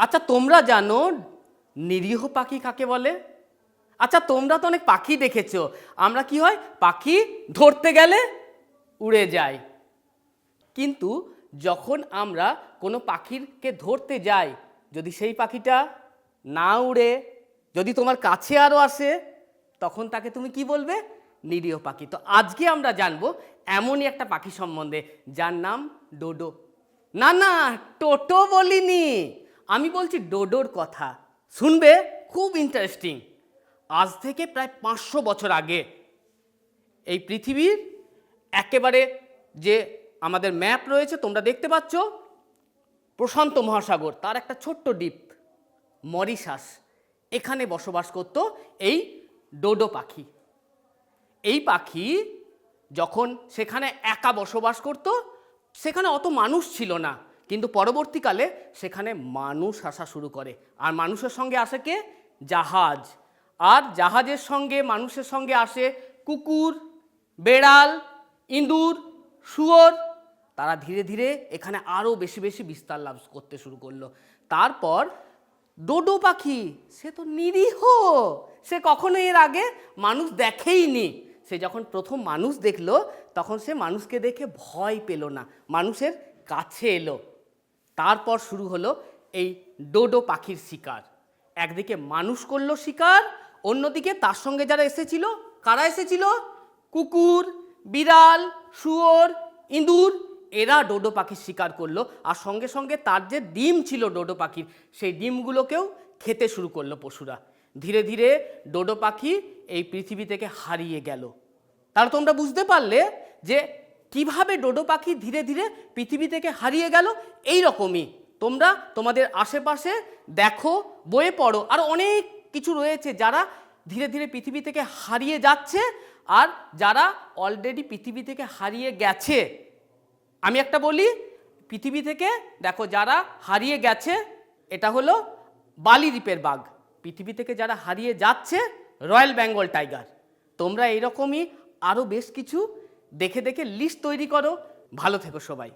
আচ্ছা তোমরা জানো নিরীহ পাখি কাকে বলে? আচ্ছা তোমরা তো অনেক পাখি দেখেছো। আমরা কি হয়, পাখি ধরতে গেলে উড়ে যায়, কিন্তু যখন আমরা কোনো পাখিকে ধরতে যাই, যদি সেই পাখিটা না উড়ে যদি তোমার কাছে আরও আসে, তখন তাকে তুমি কি বলবে? নিরীহ পাখি। তো আজকে আমরা জানবো এমনই একটা পাখি সম্বন্ধে যার নাম ডোডো। না না, টোটো বলিনি, আমি বলছি ডোডোর কথা। শুনবে, খুব ইন্টারেস্টিং। আজ থেকে প্রায় 500 বছর আগে এই পৃথিবীর একেবারে যে আমাদের ম্যাপ রয়েছে তোমরা দেখতে পাচ্ছ, প্রশান্ত মহাসাগর, তার একটা ছোট্ট দ্বীপ মরিশাস, এখানে বসবাস করত এই ডোডো পাখি। এই পাখি যখন সেখানে একা বসবাস করত, সেখানে অত মানুষ ছিল না, কিন্তু পরবর্তীকালে সেখানে মানুষ আসা শুরু করে। আর মানুষের সঙ্গে আসে কে? জাহাজ। আর জাহাজের সঙ্গে মানুষের সঙ্গে আসে কুকুর, বেড়াল, ইঁদুর, শুয়োর। তারা ধীরে ধীরে এখানে আরও বেশি বেশি বিস্তার লাভ করতে শুরু করলো। তারপর ডোডো পাখি, সে তো নিরীহ, সে কখনো এর আগে মানুষ দেখেইনি। সে যখন প্রথম মানুষ দেখলো, তখন সে মানুষকে দেখে ভয় পেল না, মানুষের কাছে এলো। তারপর শুরু হলো এই ডোডো পাখির শিকার। একদিকে মানুষ করলো শিকার, অন্যদিকে তার সঙ্গে যারা এসেছিল, কারা এসেছিল? কুকুর, বিড়াল, শুয়োর, ইঁদুর, এরা ডোডো পাখির শিকার করলো। আর সঙ্গে সঙ্গে তার যে ডিম ছিল ডোডো পাখির, সেই ডিমগুলোকেও খেতে শুরু করলো পশুরা। ধীরে ধীরে ডোডো পাখি এই পৃথিবী থেকে হারিয়ে গেল। তাহলে তোমরা বুঝতে পারলে যে কিভাবে ডোডো পাখি ধীরে ধীরে পৃথিবী থেকে হারিয়ে গেল। এই রকমই তোমরা তোমাদের আশেপাশে দেখো, বইয়ে পড়ো, আর অনেক কিছু রয়েছে যারা ধীরে ধীরে পৃথিবী থেকে হারিয়ে যাচ্ছে, আর যারা অলরেডি পৃথিবী থেকে হারিয়ে গেছে। আমি একটা বলি, পৃথিবী থেকে দেখো যারা হারিয়ে গেছে, এটা হলো বালি দ্বীপের বাঘ। পৃথিবী থেকে যারা হারিয়ে যাচ্ছে, রয়্যাল বেঙ্গল টাইগার। তোমরা এইরকমই আরও বেশ কিছু দেখে দেখে লিস্ট তৈরি করো। ভালো থেকো সবাই।